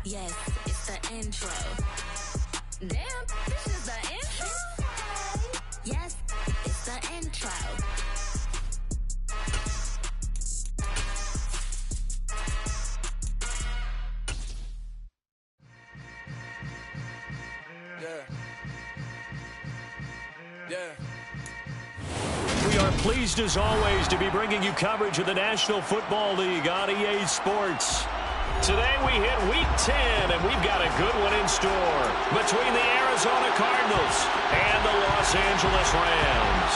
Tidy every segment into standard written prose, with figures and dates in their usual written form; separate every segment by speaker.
Speaker 1: Yes, it's the intro. Damn, this is the intro? Yes, it's the intro.
Speaker 2: We are pleased as always to be bringing you coverage of the National Football League on EA Sports. Today we hit Week 10, and we've got a good one in store between the Arizona Cardinals and the Los Angeles Rams.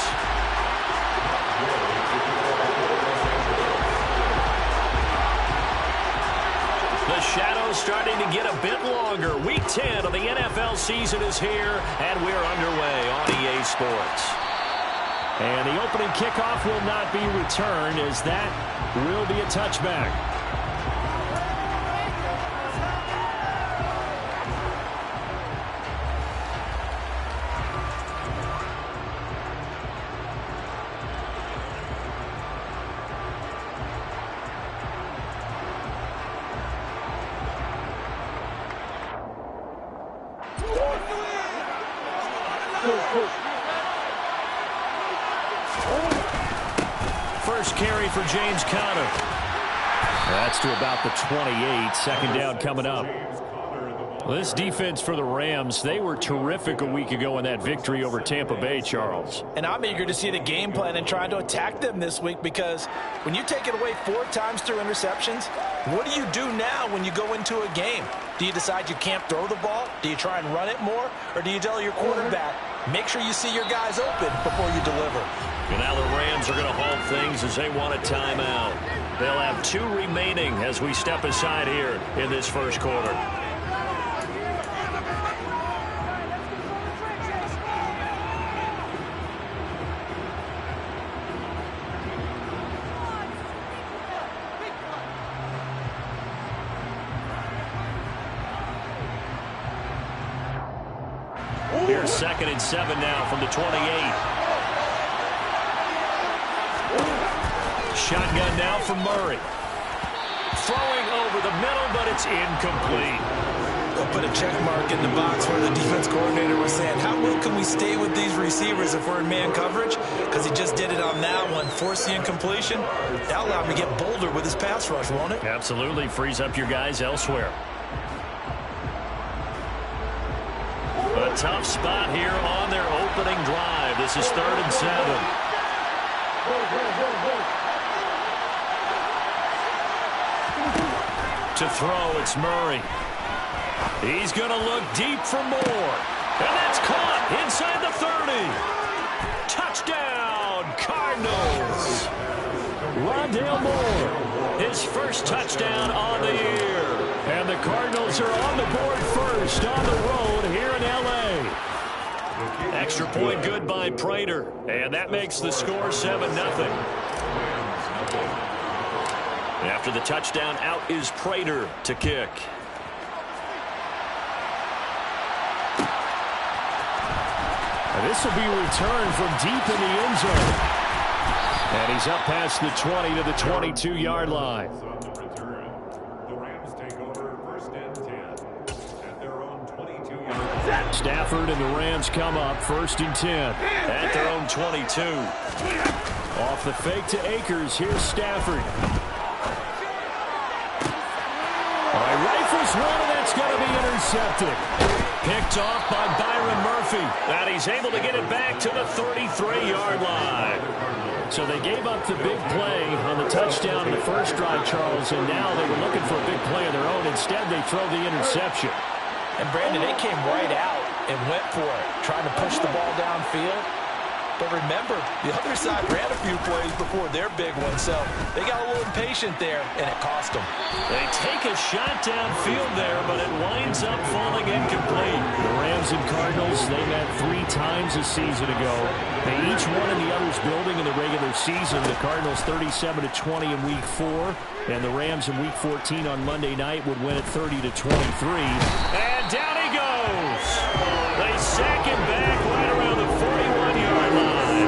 Speaker 2: The shadow's starting to get a bit longer. Week 10 of the NFL season is here, and we're underway on EA Sports. And the opening kickoff will not be returned, as that will be a touchback. First carry for James Conner. That's to about the 28. Second down coming up. Well, this defense for the Rams, they were terrific a week ago in that victory over Tampa Bay, Charles.
Speaker 3: And I'm eager to see the game plan and trying to attack them this week, because when you take it away 4 times through interceptions, what do you do now when you go into a game? Do you decide you can't throw the ball? Do you try and run it more? Or do you tell your quarterback, make sure you see your guys open before you deliver?
Speaker 2: And now the Rams are going to halt things as they want a timeout. They'll have 2 remaining as we step aside here in this first quarter. Here's 2nd and 7 now from the 28. Shotgun now from Murray. Throwing over the middle, but it's incomplete.
Speaker 3: They'll put a check mark in the box where the defense coordinator was saying, how well can we stay with these receivers if we're in man coverage? Because he just did it on that one. Force the incompletion. That'll allow him to get bolder with his pass rush, won't it?
Speaker 2: Absolutely. Frees up your guys elsewhere. A tough spot here on their opening drive. This is 3rd and 7. To throw, it's Murray. He's going to look deep for more. And that's caught inside the 30. Touchdown, Cardinals. Rondale Moore, his first touchdown on the year. And the Cardinals are on the board first on the road here in L.A. Extra point good by Prater. And that makes the score 7-0. After the touchdown, out is Prater to kick. And this will be returned from deep in the end zone. And he's up past the 20 to the 22-yard line. Stafford and the Rams come up 1st and 10 at their own 22. Off the fake to Akers. Here's Stafford. All right, rifles one, and that's going to be intercepted. Picked off by Byron Murphy. And he's able to get it back to the 33-yard line. So they gave up the big play on the touchdown in the first drive, Charles, and now they were looking for a big play of their own. Instead, they throw the interception.
Speaker 3: And, Brandon, they came right out and went for it, trying to push the ball downfield. But remember, the other side ran a few plays before their big one, so they got a little impatient there, and it cost them.
Speaker 2: They take a shot downfield there, but it winds up falling incomplete. The Rams and Cardinals, they met 3 times a season ago. They each won in the other's building in the regular season. The Cardinals 37-20 in Week 4, and the Rams in Week 14 on Monday night would win it 30-23. And down he goes. They sack him back right around the 41-yard line.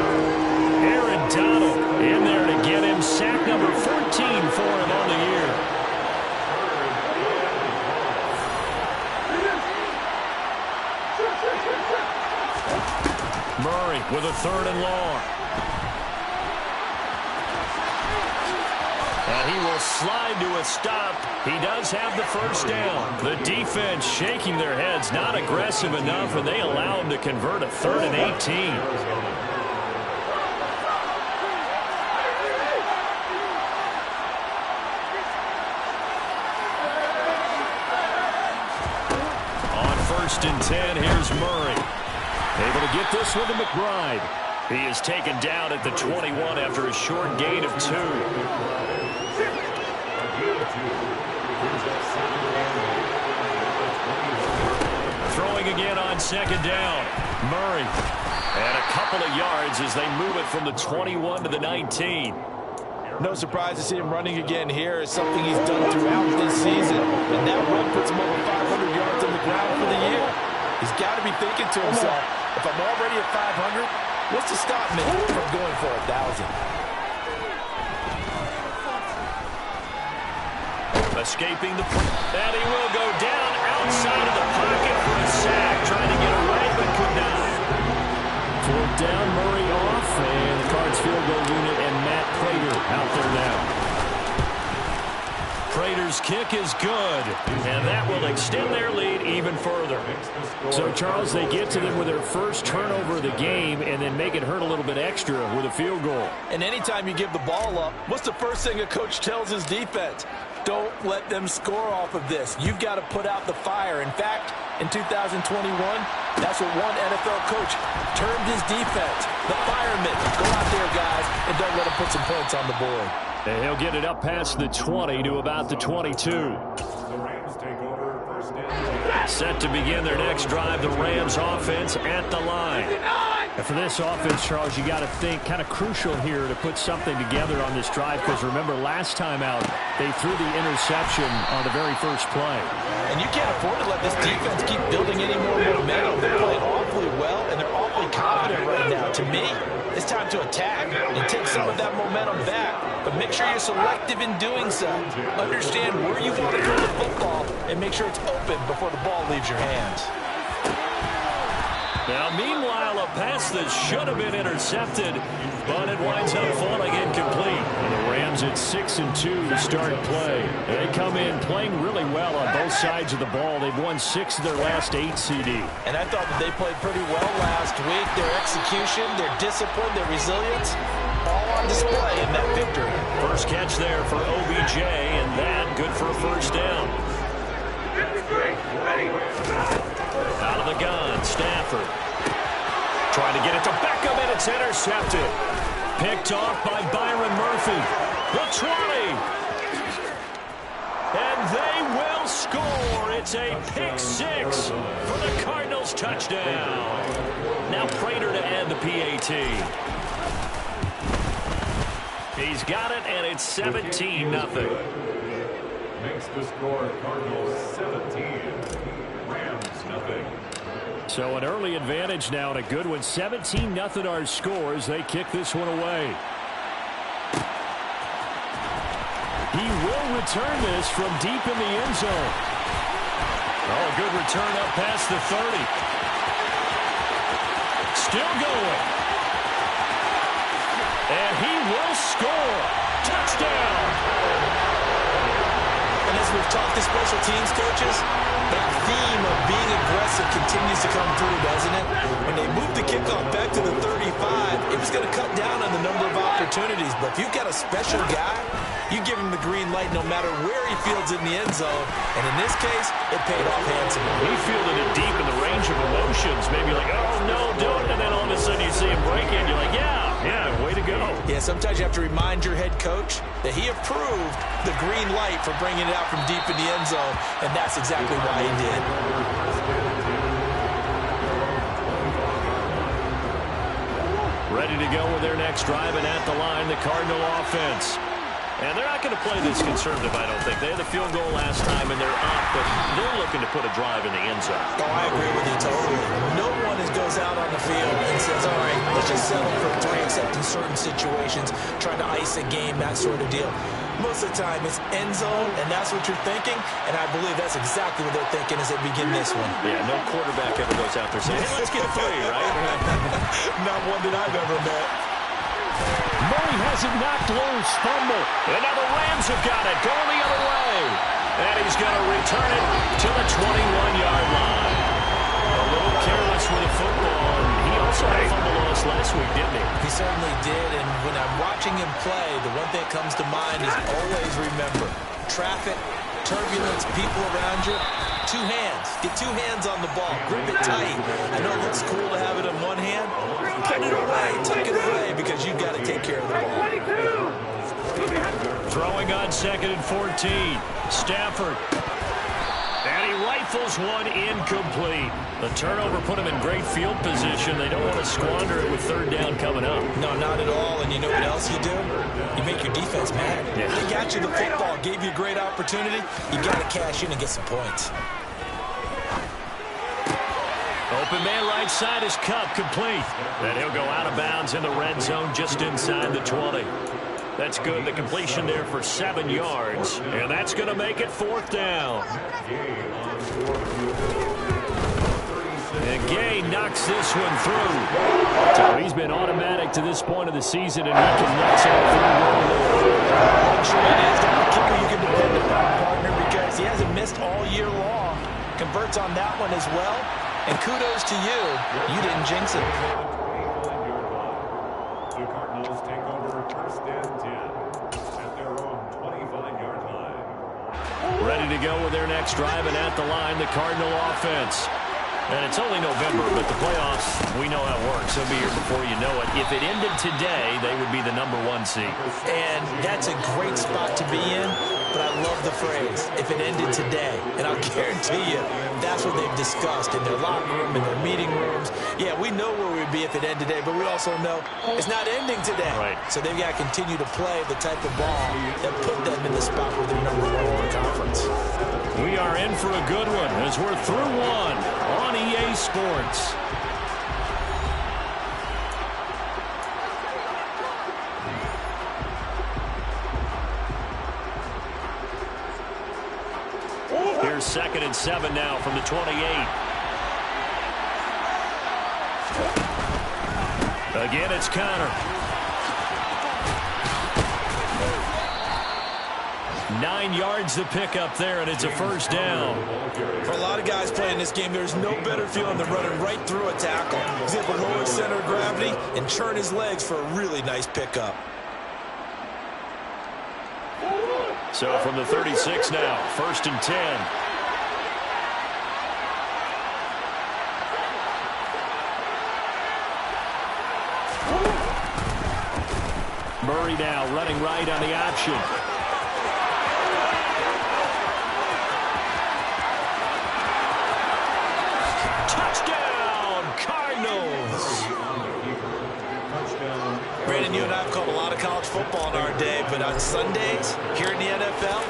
Speaker 2: Aaron Donald in there to get him sack number 14 for him on the year. Murray with a 3rd and long. And he will slide to a stop. He does have the 1st down. The defense shaking their heads, not aggressive enough, and they allow him to convert a 3rd and 18. On 1st and 10, here's Murray. Able to get this one to McBride. He is taken down at the 21 after a short gain of 2. Throwing again on 2nd down. Murray. And a couple of yards as they move it from the 21 to the 19.
Speaker 3: No surprise to see him running again here. It's something he's done throughout this season. And that run puts him over 500 yards on the ground for the year. He's got to be thinking to himself, if I'm already at 500, what's to stop me from going for 1,000?
Speaker 2: Escaping the and he will go down outside of the pocket for a sack. Trying to get away, but could not. 4th down, Murray off, and the Cards field goal unit and Matt Prater out there now. Prater's kick is good, and that will extend their lead even further. So, Charles, they get to them with their first turnover of the game and then make it hurt a little bit extra with a field goal.
Speaker 3: And anytime you give the ball up, what's the first thing a coach tells his defense? Don't let them score off of this. You've got to put out the fire. In fact, in 2021, that's what one NFL coach termed his defense. The firemen. Go out there, guys, and don't let them put some points on the board.
Speaker 2: And he'll get it up past the 20 to about the 22. Set to begin their next drive, the Rams offense at the line. And for this offense, Charles, you got to think kind of crucial here to put something together on this drive, because remember last time out they threw the interception on the very first play.
Speaker 3: And you can't afford to let this defense keep building any more momentum. They're playing awfully well, and they're awfully confident right now. To me, it's time to attack and take some of that momentum back. But make sure you're selective in doing so. Understand where you want to throw the football and make sure it's open before the ball leaves your hands.
Speaker 2: Now, meanwhile, a pass that should have been intercepted, but it winds up falling incomplete. And the Rams at 6-2 to start play. They come in playing really well on both sides of the ball. They've won 6 of their last 8 CD.
Speaker 3: And I thought that they played pretty well last week. Their execution, their discipline, their resilience, all on display in that victory.
Speaker 2: First catch there for OBJ, and that good for a 1st down. Out of the gun, Stafford. Trying to get it to Beckham, and it's intercepted. Picked off by Byron Murphy. The 20. And they will score. It's a pick 6 for the Cardinals touchdown. Now Prater to add the PAT. He's got it, and it's 17-0.
Speaker 4: Makes the score Cardinals 17, Rams nothing.
Speaker 2: So an early advantage now, and a good one. 17-0 our score as they kick this one away. He will return this from deep in the end zone. Oh, a good return up past the 30. Still going. And he will score. Touchdown.
Speaker 3: And as we've talked to special teams coaches, that theme of being aggressive continues to come through, doesn't it? When they moved the kickoff back to the 35, it was going to cut down on the number of opportunities. But if you've got a special guy, you give him the green light no matter where he fields it in the end zone. And in this case, it paid off handsomely.
Speaker 2: He fielded it deep in the range of emotions. Maybe like, oh, no, don't. And then all of a sudden you see him break in. You're like, yeah, way to go. Yeah,
Speaker 3: sometimes you have to remind your head coach that he approved the green light for bringing it out from deep in the end zone. And that's exactly why he did.
Speaker 2: Ready to go with their next drive, and at the line, the Cardinal offense. And they're not going to play this conservative, I don't think. They had the field goal last time, and they're up, but they're looking to put a drive in the end zone.
Speaker 3: Oh, I agree with you totally. No one goes out on the field and says, all right, let's just settle for 3, except in certain situations, trying to ice a game, that sort of deal. Most of the time it's end zone, and that's what you're thinking, and I believe that's exactly what they're thinking as they begin this one.
Speaker 2: Yeah, no quarterback ever goes out there saying, hey, let's get 3, right?
Speaker 3: Not one that I've ever met.
Speaker 2: Murray has it knocked loose. Fumble. And now the Rams have got it. Going the other way. And he's going to return it to the 21-yard line. A little careless with the football. And he also had a fumble loss last week, didn't he?
Speaker 3: He certainly did. And when I'm watching him play, the one thing that comes to mind is always remember, traffic, turbulence, people around you, 2 hands. Get 2 hands on the ball. Grip it tight. I know it looks cool to have it in one hand. Put it away. Tuck it away because you've got to take care of the ball.
Speaker 2: Throwing on 2nd and 14. Stafford. And he rifles one incomplete. The turnover put him in great field position. They don't want to squander it with 3rd down coming up.
Speaker 3: No, not at all. And you know what else you do? You make your defense mad.
Speaker 2: Yeah.
Speaker 3: They got you the football, gave you a great opportunity. You got to cash in and get some points.
Speaker 2: Open man right side is Kupp, complete. Then he'll go out of bounds in the red zone just inside the 20. That's good. The completion there for 7 yards. And that's going to make it 4th down. And Gay knocks this one through. So he's been automatic to this point of the season, and he can knock something through.
Speaker 3: Sure it is. That kicker you can depend upon, partner, because he hasn't missed all year long. Converts on that one as well. And kudos to you. You didn't jinx it.
Speaker 4: The Cardinals take over 1st and 10 at their own 25-yard line.
Speaker 2: Ready to go with their next drive, and at the line, the Cardinal offense. And it's only November, but the playoffs, we know how it works. They'll be here before you know it. If it ended today, they would be the #1 seed.
Speaker 3: And that's a great spot to be in, but I love the phrase, if it ended today. And I'll guarantee you, that's what they've discussed in their locker room, in their meeting rooms. Yeah, we know where we'd be if it ended today, but we also know it's not ending today.
Speaker 2: Right.
Speaker 3: So they've got to continue to play the type of ball that put them in the spot where they're #1 in the conference.
Speaker 2: We are in for a good one as we're through one on EA Sports. Here's 2nd and 7 now from the 28. Again, it's Connor. 9 yards to pick up there, and it's a 1st down.
Speaker 3: For a lot of guys playing this game, there's no better feeling than running right through a tackle. He's able to lower his center of gravity and churn his legs for a really nice pickup.
Speaker 2: So from the 36 now, 1st and 10. Murray now running right on the option. Touchdown, Cardinals!
Speaker 3: Brandon, you and I have called a lot of college football in our day, but on Sundays, here in the NFL,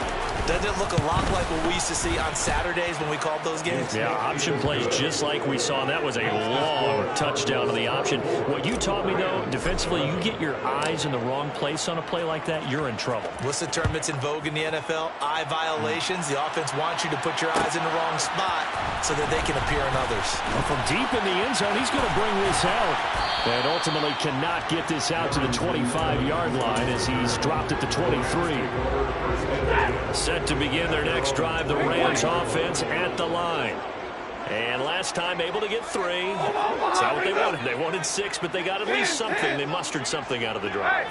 Speaker 3: doesn't it look a lot like what we used to see on Saturdays when we called those games?
Speaker 2: Yeah, option plays just like we saw. That was a long touchdown to the option. What you taught me, though, defensively, you get your eyes in the wrong place on a play like that, you're in trouble.
Speaker 3: What's the term that's in vogue in the NFL? Eye violations. The offense wants you to put your eyes in the wrong spot so that they can appear in others.
Speaker 2: Well, from deep in the end zone, he's going to bring this out. And ultimately cannot get this out to the 25-yard line as he's dropped at the 23. Set to begin their next drive, the Rams offense at the line. And last time able to get 3. That's not what they wanted. They wanted 6, but they got at least something. They mustered something out of the drive.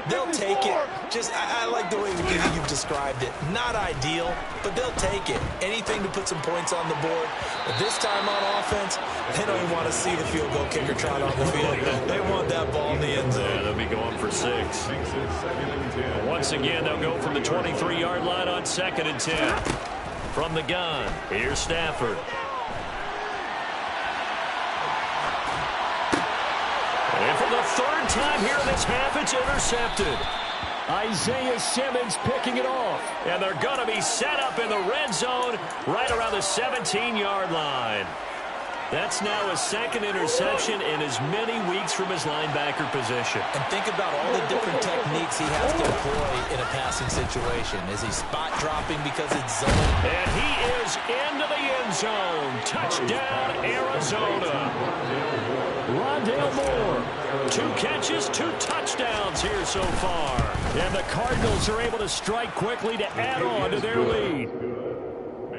Speaker 3: They'll take it. Just, I like the way you've described it. Not ideal, but they'll take it. Anything to put some points on the board. But this time on offense, they don't even want to see the field goal kicker trot on the field. They want that ball in the end zone.
Speaker 2: Yeah, they'll be going for 6. Once again, they'll go from the 23-yard line on 2nd and 10. From the gun, here's Stafford. And for the 3rd time here in this half, it's intercepted. Isaiah Simmons picking it off. And they're going to be set up in the red zone right around the 17-yard line. That's now his second interception in as many weeks from his linebacker position.
Speaker 3: And think about all the different techniques he has to employ in a passing situation. Is he spot dropping because it's zone?
Speaker 2: And he is into the end zone. Touchdown, Arizona. Rondale Moore, 2 catches, 2 touchdowns here so far. And the Cardinals are able to strike quickly to add on to their lead.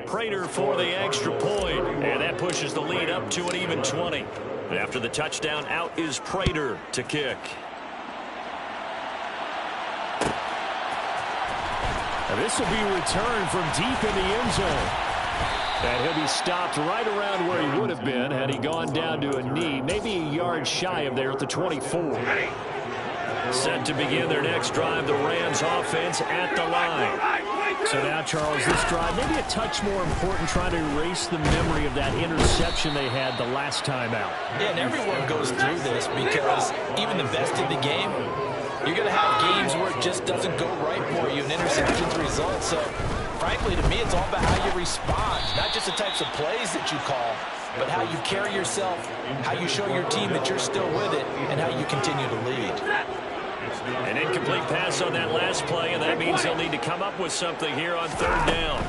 Speaker 2: Prater for the extra point, and that pushes the lead up to an even 20. After the touchdown, out is Prater to kick. Now this will be returned from deep in the end zone. And he'll be stopped right around where he would have been had he gone down to a knee, maybe a yard shy of there at the 24. Set to begin their next drive, the Rams offense at the line. So now, Charles, this drive maybe a touch more important, trying to erase the memory of that interception they had the last time out.
Speaker 3: Yeah, and everyone goes through this because even the best in the game, you're going to have games where it just doesn't go right for you, and interceptions result. So, frankly, to me, it's all about how you respond, not just the types of plays that you call, but how you carry yourself, how you show your team that you're still with it, and how you continue to lead.
Speaker 2: An incomplete pass on that last play, and that means they'll need to come up with something here on 3rd down.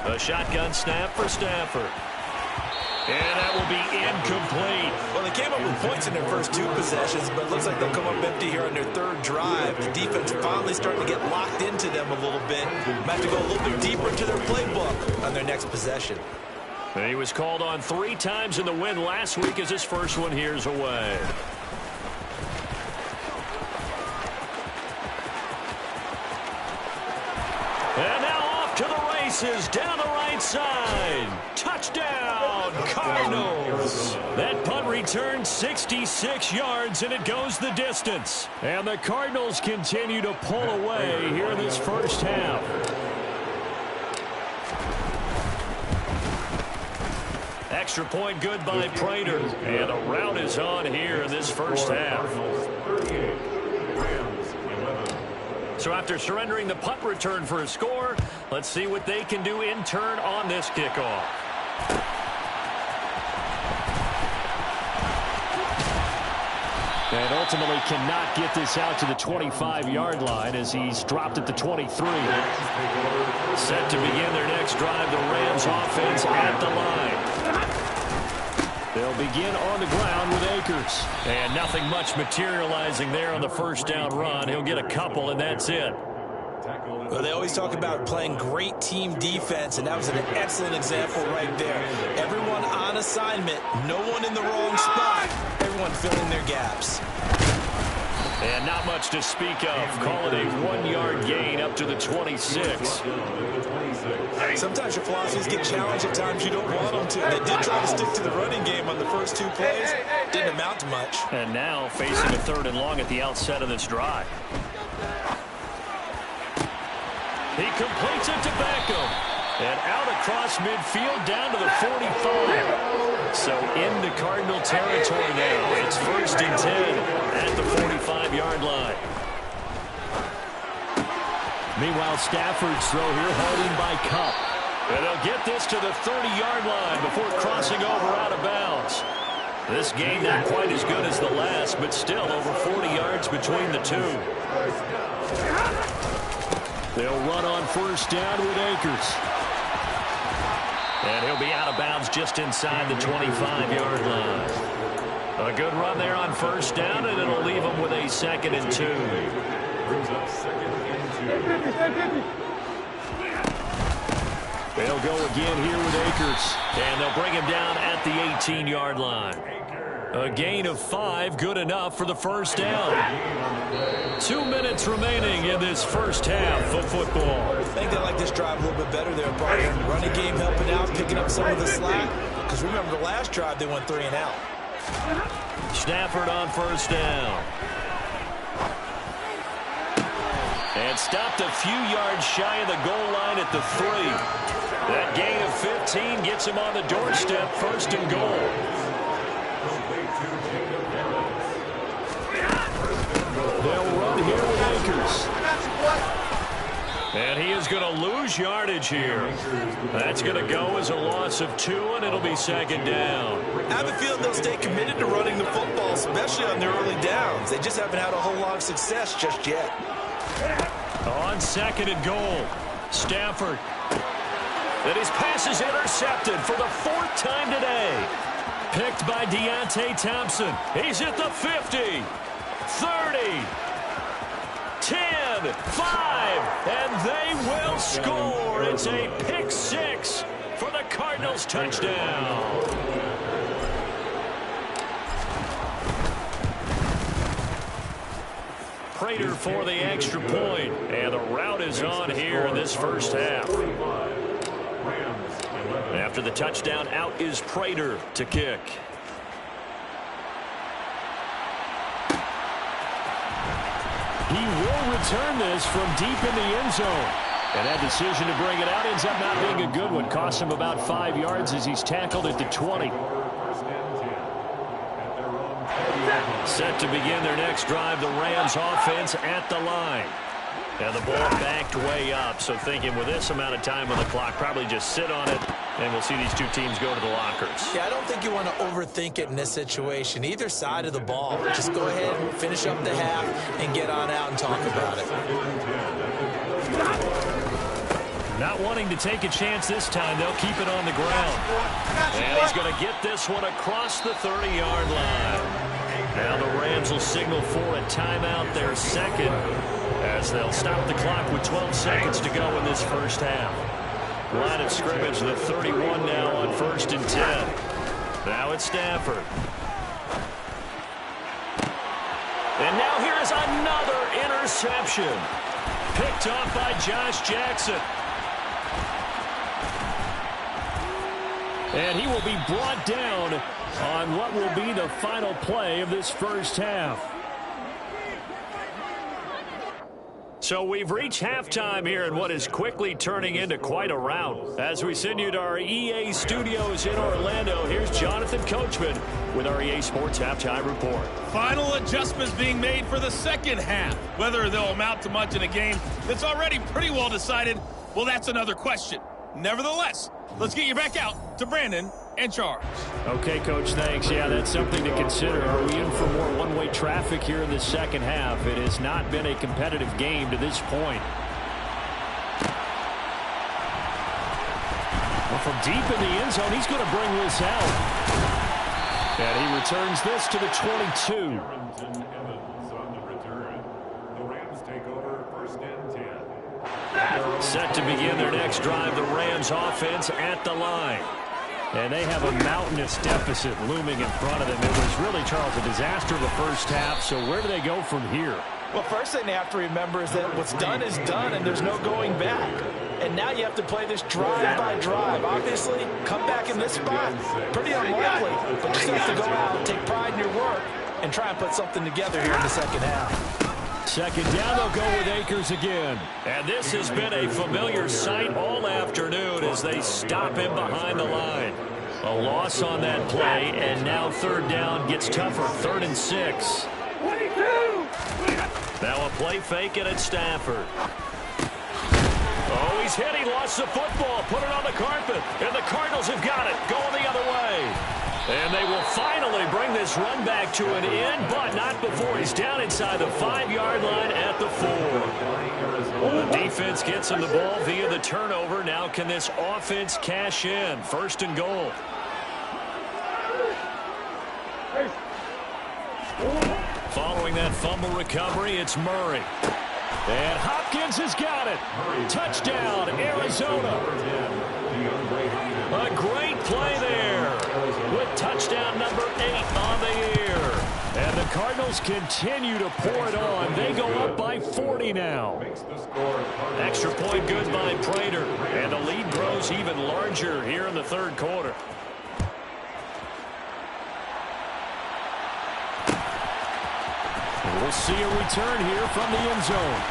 Speaker 2: A shotgun snap for Stafford. And that will be incomplete.
Speaker 3: Well, they came up with points in their first 2 possessions, but it looks like they'll come up empty here on their 3rd drive. The defense finally starting to get locked into them a little bit. Might have to go a little bit deeper into their playbook on their next possession.
Speaker 2: And he was called on 3 times in the win last week as his first one here's away. And now off to the races down the right side. Touchdown, Cardinals. That punt returned 66 yards, and it goes the distance. And the Cardinals continue to pull away here in this first half. Extra point good by Prater. And a rout is on here in this first half. So after surrendering the punt return for a score, let's see what they can do in turn on this kickoff. And ultimately cannot get this out to the 25-yard line as he's dropped at the 23. Set to begin their next drive, the Rams offense at the line. They'll begin on the ground with Akers. And nothing much materializing there on the first down run. He'll get a couple, and that's it.
Speaker 3: Well, they always talk about playing great team defense, and that was an excellent example right there. Everyone on assignment, no one in the wrong spot, everyone filling their gaps.
Speaker 2: And not much to speak of. Call it a 1-yard gain up to the 26.
Speaker 3: Sometimes your philosophies get challenged at times you don't want them to. They did try to stick to the running game on the first 2 plays. Didn't amount to much.
Speaker 2: And now facing a 3rd and long at the outset of this drive. He completes it to Beckham. And out across midfield down to the 45. So into Cardinal territory now. It's 1st and 10 at the 45-yard line. Meanwhile, Stafford's throw here holding by Kupp. And they'll get this to the 30-yard line before crossing over out of bounds. This game not quite as good as the last, but still over 40 yards between the two. They'll run on 1st down with Akers. And he'll be out of bounds just inside the 25-yard line. A good run there on 1st down, and it'll leave them with a 2nd and 2.
Speaker 4: Brings up 2nd and 2.
Speaker 2: They'll go again here with Akers. And they'll bring him down at the 18-yard line. A gain of 5, good enough for the 1st down. 2 minutes remaining in this first half of football.
Speaker 3: I think they like this drive a little bit better there, partner. Running game helping out, picking up some of the slack. Because remember, the last drive, they went 3 and out.
Speaker 2: Stafford on 1st down. And stopped a few yards shy of the goal line at the 3. That gain of 15 gets him on the doorstep, 1st and goal. They'll run here with Akers. And he is going to lose yardage here. That's going to go as a loss of 2, and it'll be second down.
Speaker 3: I have a feeling they'll stay committed to running the football, especially on their early downs. They just haven't had a whole lot of success just yet.
Speaker 2: On second and goal, Stafford. And his pass is intercepted for the 4th time today. Picked by Deontay Thompson. He's at the 50, 30, 10, 5, and they will score. It's a pick 6 for the Cardinals touchdown. Prater for the extra point, and the route is on here in this first half. After the touchdown, out is Prater to kick. He will return this from deep in the end zone. And that decision to bring it out ends up not being a good one. Costs him about 5 yards as he's tackled at the 20. Set to begin their next drive, the Rams offense at the line. And the ball backed way up, so thinking with this amount of time on the clock, probably just sit on it, and we'll see these two teams go to the lockers.
Speaker 3: Yeah, I don't think you want to overthink it in this situation. Either side of the ball, just go ahead and finish up the half and get on out and talk about it.
Speaker 2: Not wanting to take a chance this time, they'll keep it on the ground. And he's going to get this one across the 30-yard line. Now the Rams will signal for a timeout, their second, as they'll stop the clock with 12 seconds to go in this first half. Line of scrimmage, the 31 now on 1st and 10. Now it's Stafford. And now here is another interception. Picked off by Josh Jackson. And he will be brought down on what will be the final play of this first half. So we've reached halftime here in what is quickly turning into quite a rout. As we send you to our EA studios in Orlando, here's Jonathan Coachman with our EA Sports Halftime Report.
Speaker 5: Final adjustments being made for the second half. Whether they'll amount to much in a game that's already pretty well decided, well, that's another question. Nevertheless, let's get you back out to Brandon and Charles.
Speaker 2: Okay, Coach, thanks. Yeah, that's something to consider. Are we in for more one-way traffic here in the second half? It has not been a competitive game to this point. Well, from deep in the end zone, he's going to bring this out. And he returns this to the 22. Set to begin their next drive, the Rams offense at the line. And they have a mountainous deficit looming in front of them. It was really, Charles, a disaster the first half. So where do they go from here?
Speaker 3: Well, first thing they have to remember is that what's done is done, and there's no going back. And now you have to play this drive by drive. Obviously, come back in this spot, pretty unlikely. But you just have to go out, take pride in your work, and try and put something together here in the second half.
Speaker 2: Second down, they'll go with Akers again. And this has been a familiar sight all afternoon as they stop him behind the line. A loss on that play, and now third down gets tougher. 3rd and 6. Now a play fake, and it's Stafford. Oh, he's hit. He lost the football. Put it on the carpet. And the Cardinals have got it. Going the other way. And they will finally bring this run back to an end, but not before he's down inside the 5-yard line at the 4. The defense gets him the ball via the turnover. Now can this offense cash in? 1st and goal. Following that fumble recovery, it's Murray. And Hopkins has got it. Touchdown, Arizona. A great play there with touchdown number 8 on the year. And the Cardinals continue to pour it on. They go up by 40 now. Extra point good by Prater. And the lead grows even larger here in the 3rd quarter. We'll see a return here from the end zone.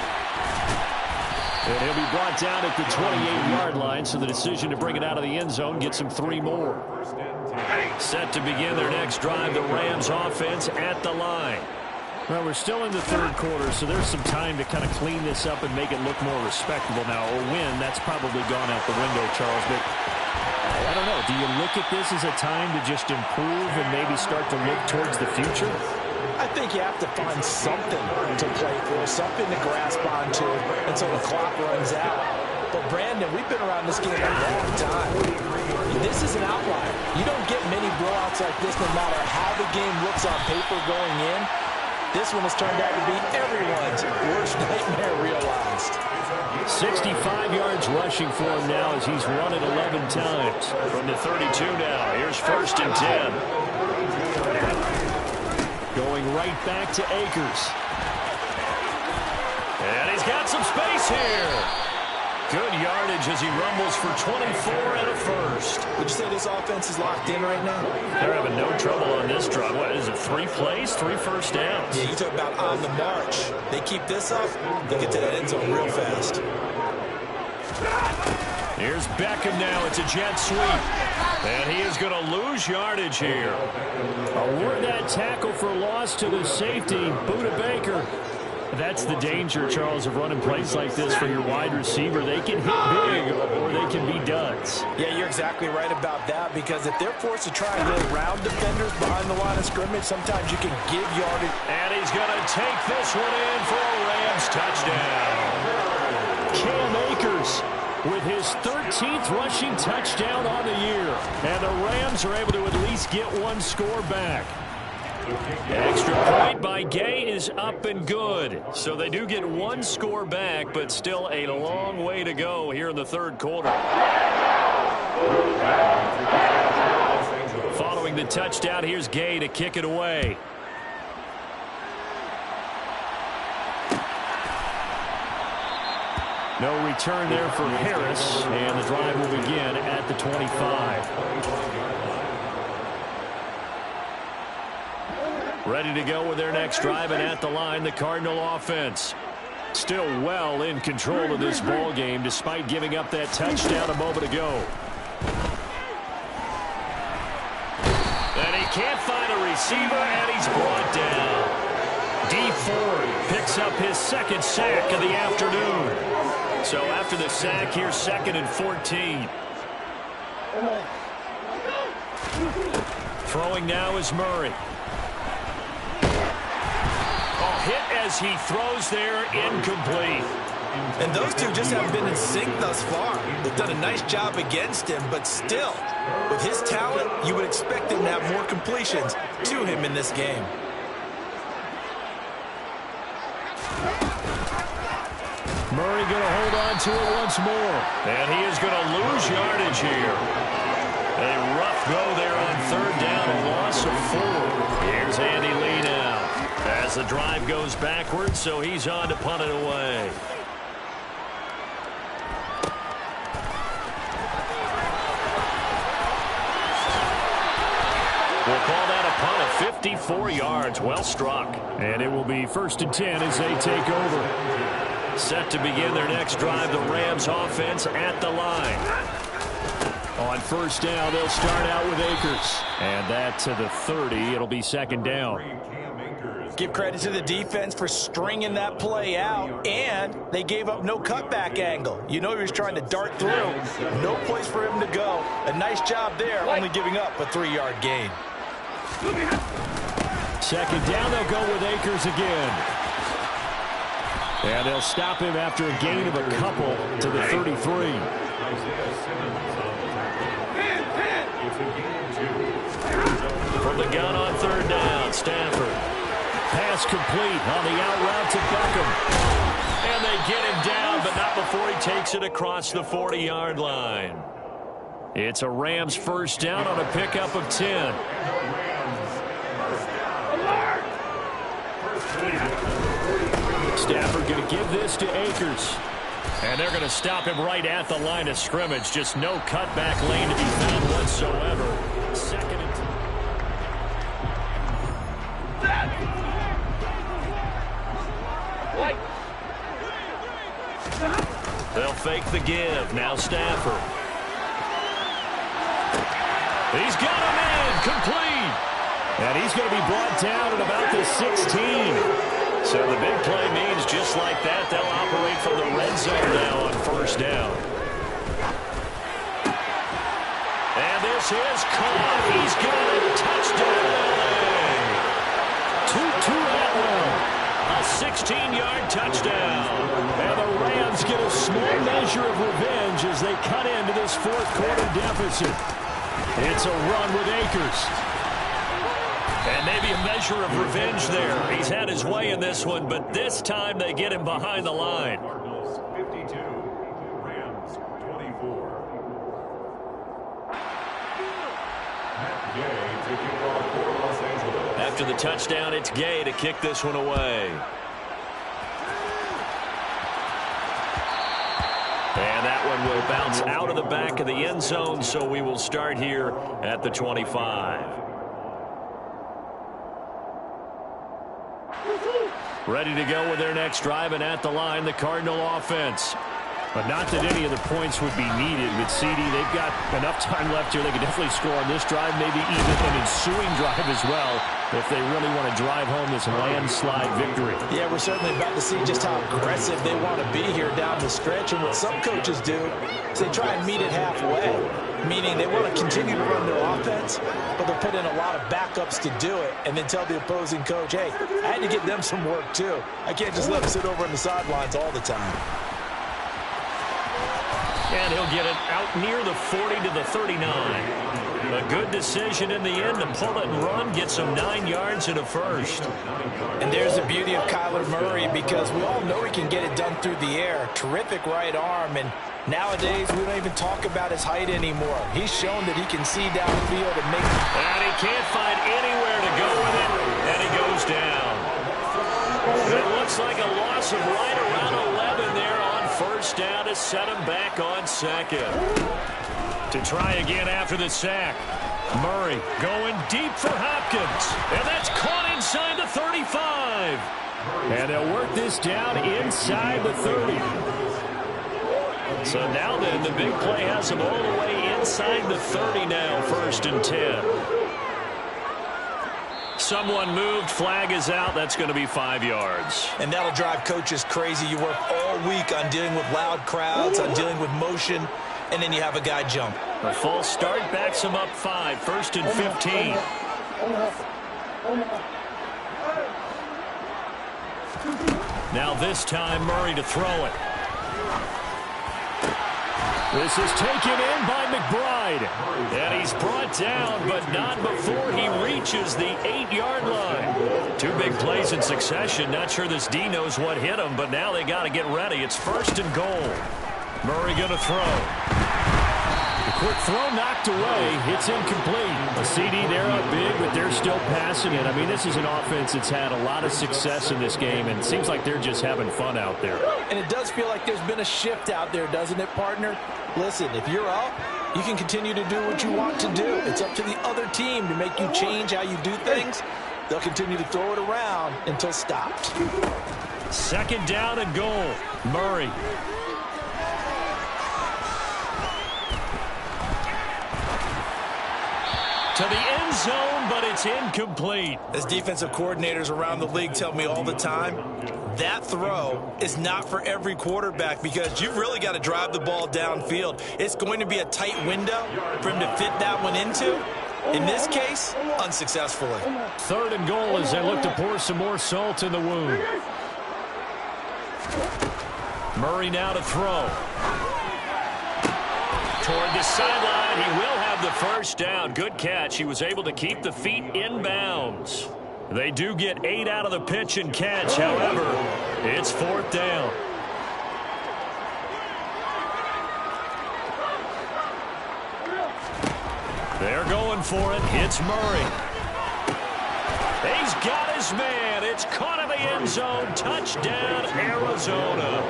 Speaker 2: And he'll be brought down at the 28-yard line, so the decision to bring it out of the end zone gets him 3 more. Set to begin their next drive, the Rams offense at the line. Well, we're still in the third quarter, so there's some time to kind of clean this up and make it look more respectable now. A win, that's probably gone out the window, Charles. But I don't know. Do you look at this as a time to just improve and maybe start to look towards the future?
Speaker 3: I think you have to find something to play for, something to grasp onto until the clock runs out. But, Brandon, we've been around this game a long time. This is an outlier. You don't get many blowouts like this no matter how the game looks on paper going in. This one has turned out to be everyone's worst nightmare realized.
Speaker 2: 65 yards rushing for him now as he's run it 11 times. From the 32 now, here's 1st and 10. Going right back to Akers. And he's got some space here. Good yardage as he rumbles for 24 and a first.
Speaker 3: Would you say this offense is locked in right now?
Speaker 2: They're having no trouble on this drive. What is it, 3 plays, 3 first downs?
Speaker 3: Yeah, you talk about on the march. They keep this up, they get to that end zone real fast.
Speaker 2: Here's Beckham now. It's a jet sweep. And he is going to lose yardage here. Award that tackle for loss to the safety, Budda Baker. That's the danger, Charles, of running plays like this for your wide receiver. They can hit big or they can be duds.
Speaker 3: Yeah, you're exactly right about that, because if they're forced to try and go around defenders behind the line of scrimmage, sometimes you can give yardage.
Speaker 2: And he's going to take this one in for a Rams touchdown. Cam Akers with his 13th rushing touchdown on the year. And the Rams are able to at least get one score back. Extra point by Gay is up and good. So they do get one score back, but still a long way to go here in the third quarter. Following the touchdown, here's Gay to kick it away. No return there for Harris, and the drive will begin at the 25. Ready to go with their next drive, and at the line, the Cardinal offense. Still well in control of this ball game, despite giving up that touchdown a moment ago. And he can't find a receiver, and he's brought down. Dee Ford picks up his 2nd sack of the afternoon. So after the sack, here's 2nd and 14. Throwing now is Murray. Hit as he throws there, incomplete.
Speaker 3: And those two just haven't been in sync thus far. They've done a nice job against him, but still, with his talent, you would expect him to have more completions to him in this game.
Speaker 2: Murray going to hold on to it once more. And he is going to lose yardage here. A rough go there on 3rd down, a loss of 4. Here's Andy Lee now. As the drive goes backwards, so he's on to punt it away. We'll call that a punt of 54 yards. Well struck. And it will be 1st and 10 as they take over. Set to begin their next drive, the Rams offense at the line. On 1st down, they'll start out with Akers. And that to the 30. It'll be 2nd down.
Speaker 3: Give credit to the defense for stringing that play out, and they gave up no cutback angle. You know he was trying to dart through. No place for him to go. A nice job there, only giving up a 3-yard gain.
Speaker 2: 2nd down, they'll go with Akers again. And they'll stop him after a gain of a couple to the 33. From the gun on 3rd down, Stafford. Pass complete on the out route to Beckham. And they get him down, but not before he takes it across the 40-yard line. It's a Rams 1st down on a pickup of 10. Stafford going to give this to Akers. And they're going to stop him right at the line of scrimmage. Just no cutback lane to be found whatsoever. 2nd and 10. They'll fake the give. Now Stafford. He's got him in. Complete. And he's going to be brought down at about the 16. So the big play means just like that, they'll operate from the red zone now on first down. And this is caught. He's got a touchdown. Tutu Atwell, a 16-yard touchdown. And the Rams get a small measure of revenge as they cut into this fourth quarter deficit. It's a run with Akers. And maybe a measure of revenge there. He's had his way in this one, but this time they get him behind the line.
Speaker 4: Cardinals 52, Rams 24. Matt Gay to kick off for Los Angeles.
Speaker 2: After the touchdown, it's Gay to kick this one away. And that one will bounce out of the back of the end zone, so we will start here at the 25. Ready to go with their next drive, and at the line, the Cardinal offense. But not that any of the points would be needed with CD. They've got enough time left here. They could definitely score on this drive, maybe even an ensuing drive as well, if they really want to drive home this landslide victory.
Speaker 3: Yeah, we're certainly about to see just how aggressive they want to be here down the stretch. And what some coaches do is they try and meet it halfway, meaning they want to continue to run their offense, but they'll put in a lot of backups to do it and then tell the opposing coach, hey, I had to get them some work too. I can't just let them sit over on the sidelines all the time.
Speaker 2: And he'll get it out near the 40 to the 39. A good decision in the end to pull it and run, get some 9 yards and a first.
Speaker 3: And there's the beauty of Kyler Murray, because we all know he can get it done through the air. Terrific right arm, and nowadays we don't even talk about his height anymore. He's shown that he can see downfield and make...
Speaker 2: And he can't find anywhere to go with it, and he goes down. It looks like a loss of right around 11 there on first down to set him back on second. To try again after the sack. Murray going deep for Hopkins. And that's caught inside the 35. And they'll work this down inside the 30. So now then, the big play has them all the way inside the 30 now, 1st and 10. Someone moved, flag is out. That's going to be 5 yards.
Speaker 3: And that'll drive coaches crazy. You work all week on dealing with loud crowds, on dealing with motion, and then you have a guy jump.
Speaker 2: A false start backs him up 5, 1st and 15. Now this time Murray to throw it. This is taken in by McBride. And he's brought down, but not before he reaches the 8-yard line. 2 big plays in succession. Not sure this D knows what hit him, but now they got to get ready. It's 1st and goal. Murray going to throw. The quick throw knocked away. It's incomplete. A CD, they're up big, but they're still passing it. I mean, this is an offense that's had a lot of success in this game, and it seems like they're just having fun out there.
Speaker 3: And it does feel like there's been a shift out there, doesn't it, partner? Listen, if you're up, you can continue to do what you want to do. It's up to the other team to make you change how you do things. They'll continue to throw it around until stopped.
Speaker 2: 2nd down and goal. Murray. To the end zone, but it's incomplete.
Speaker 3: As defensive coordinators around the league tell me all the time, that throw is not for every quarterback, because you've really got to drive the ball downfield. It's going to be a tight window for him to fit that one into. In this case, unsuccessfully.
Speaker 2: 3rd and goal as they look to pour some more salt in the wound. Murray now to throw. Toward the sideline, he will have the first down. Good catch. He was able to keep the feet in bounds. They do get 8 out of the pitch and catch. However, it's 4th down. They're going for it. It's Murray. He's got his man. It's caught in the end zone. Touchdown, Arizona.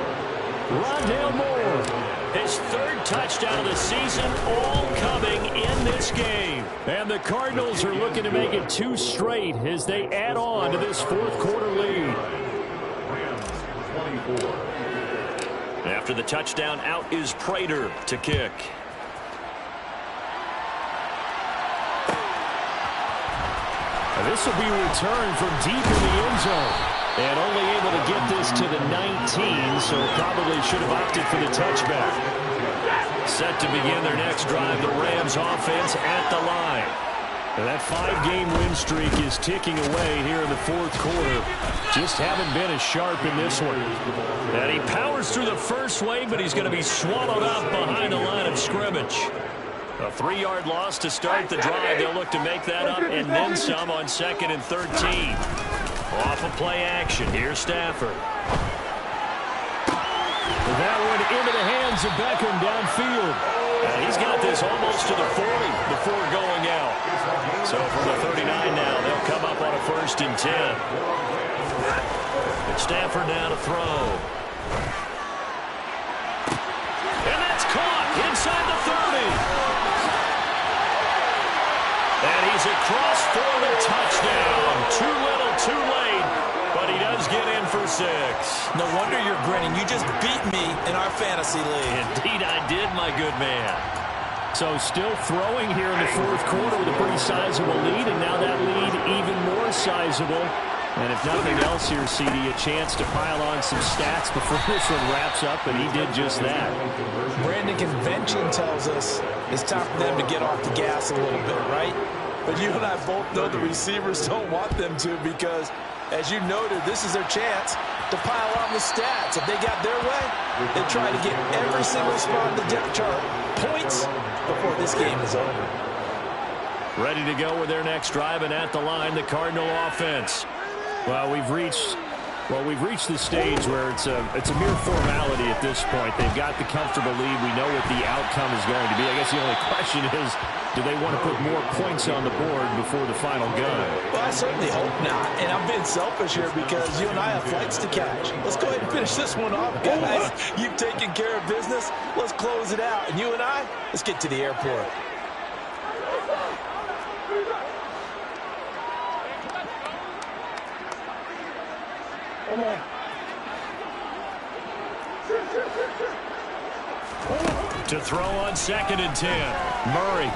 Speaker 2: Rondale Moore. His 3rd touchdown of the season, all coming in this game. And the Cardinals are looking to make it 2 straight as they add on to this 4th quarter lead.
Speaker 4: Rams 24.
Speaker 2: After the touchdown, out is Prater to kick. This will be returned from deep in the end zone. And only able to get this to the 19, so probably should have opted for the touchback. Set to begin their next drive, the Rams offense at the line. And that 5-game win streak is ticking away here in the fourth quarter. Just haven't been as sharp in this one. And he powers through the first wave, but he's going to be swallowed up behind the line of scrimmage. A 3-yard loss to start the drive. They'll look to make that up and then some on 2nd and 13. Off of play action. Here's Stafford. That one into the hands of Beckham downfield. And he's got this almost to the 40 before going out. So from the 39 now, they'll come up on a 1st and 10. It's Stafford now to throw. And that's caught inside the 30. And he's across for the touchdown. Too little, too late, but he does get in for 6.
Speaker 3: No wonder you're grinning. You just beat me in our fantasy league.
Speaker 2: Indeed I did, my good man. So still throwing here in the fourth quarter with a pretty sizable lead, and now that lead even more sizable. And if nothing else here, CD, a chance to pile on some stats before this one wraps up, and he did just that.
Speaker 3: Brandon, convention tells us it's time for them to get off the gas a little bit, right? But you and I both know the receivers don't want them to because, as you noted, this is their chance to pile on the stats. If they got their way, they try to get every single spot on the depth chart points before this game is over.
Speaker 2: Ready to go with their next drive, and at the line, the Cardinal offense. Well, we've reached the stage where it's a mere formality at this point. They've got the comfortable lead. We know what the outcome is going to be. I guess the only question is, do they want to put more points on the board before the final gun?
Speaker 3: Well, I certainly hope not. And I'm being selfish here because you and I have flights to catch. Let's go ahead and finish this one off, guys. You've taken care of business. Let's close it out. And you and I, let's get to the airport.
Speaker 2: To throw on 2nd and 10. Murray.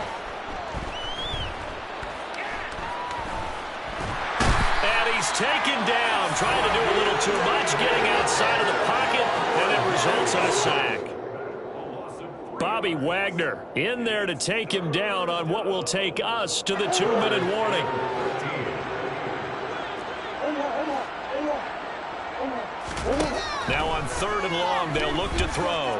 Speaker 2: And he's taken down, trying to do a little too much, getting outside of the pocket, and it results in a sack. Bobby Wagner in there to take him down on what will take us to the 2-minute warning. Now on 3rd and long, they'll look to throw.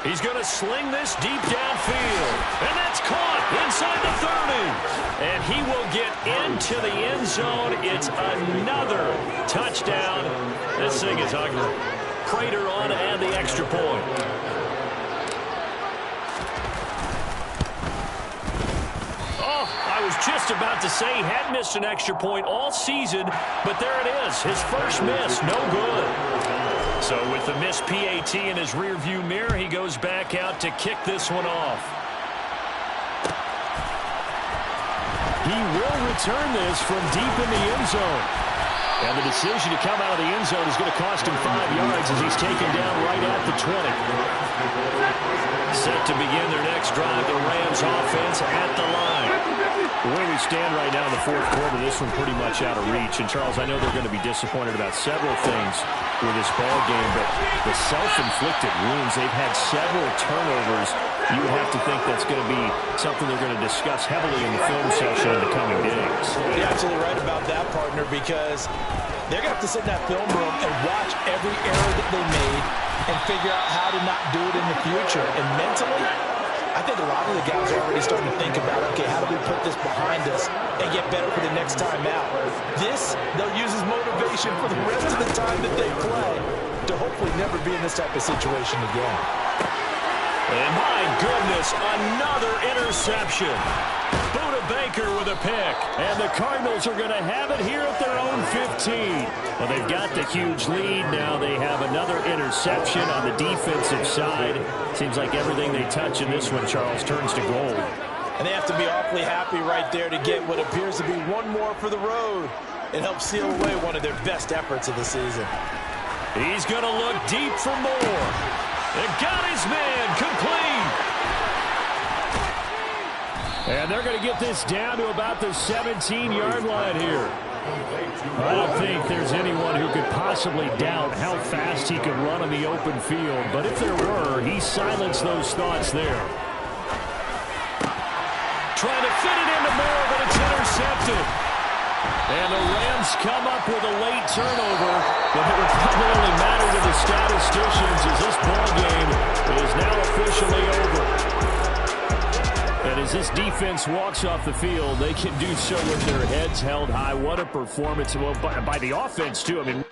Speaker 2: He's going to sling this deep downfield. And that's caught inside the 30. And he will get into the end zone. It's another touchdown. This thing is ugly. Prater on to add the extra point. I was just about to say he had missed an extra point all season, but there it is. His first miss, no good. So with the missed PAT in his rearview mirror, he goes back out to kick this one off. He will return this from deep in the end zone. And the decision to come out of the end zone is going to cost him 5 yards as he's taken down right at the 20. Set to begin their next drive, the Rams offense at the line. The way we stand right now in the fourth quarter, this one pretty much out of reach. And, Charles, I know they're going to be disappointed about several things with this ball game, but the self-inflicted wounds, they've had several turnovers. You would have to think that's going to be something they're going to discuss heavily in the film session in the coming days.
Speaker 3: You're absolutely right about that, partner, because they're going to have to sit in that film room and watch every error that they made and figure out how to not do it in the future. And mentally, I think a lot of the guys are already starting to think about, okay, how do we put this behind us and get better for the next time out? This, they'll use as motivation for the rest of the time that they play to hopefully never be in this type of situation again.
Speaker 2: And my goodness, another interception. Buda Baker with a pick. And the Cardinals are going to have it here at their own 15. Well, they've got the huge lead. Now they have another interception on the defensive side. Seems like everything they touch in this one, Charles, turns to gold.
Speaker 3: And they have to be awfully happy right there to get what appears to be one more for the road and help seal away one of their best efforts of the season.
Speaker 2: He's going to look deep for more. And got his man complete. And they're going to get this down to about the 17-yard line here. I don't think there's anyone who could possibly doubt how fast he could run on the open field. But if there were, he silenced those thoughts there. Trying to fit it into Moore, but it's intercepted. And the Rams come up with a late turnover, but it would probably only matter to the statisticians as this ball game is now officially over. And as this defense walks off the field, they can do so with their heads held high. What a performance by the offense, too. I mean,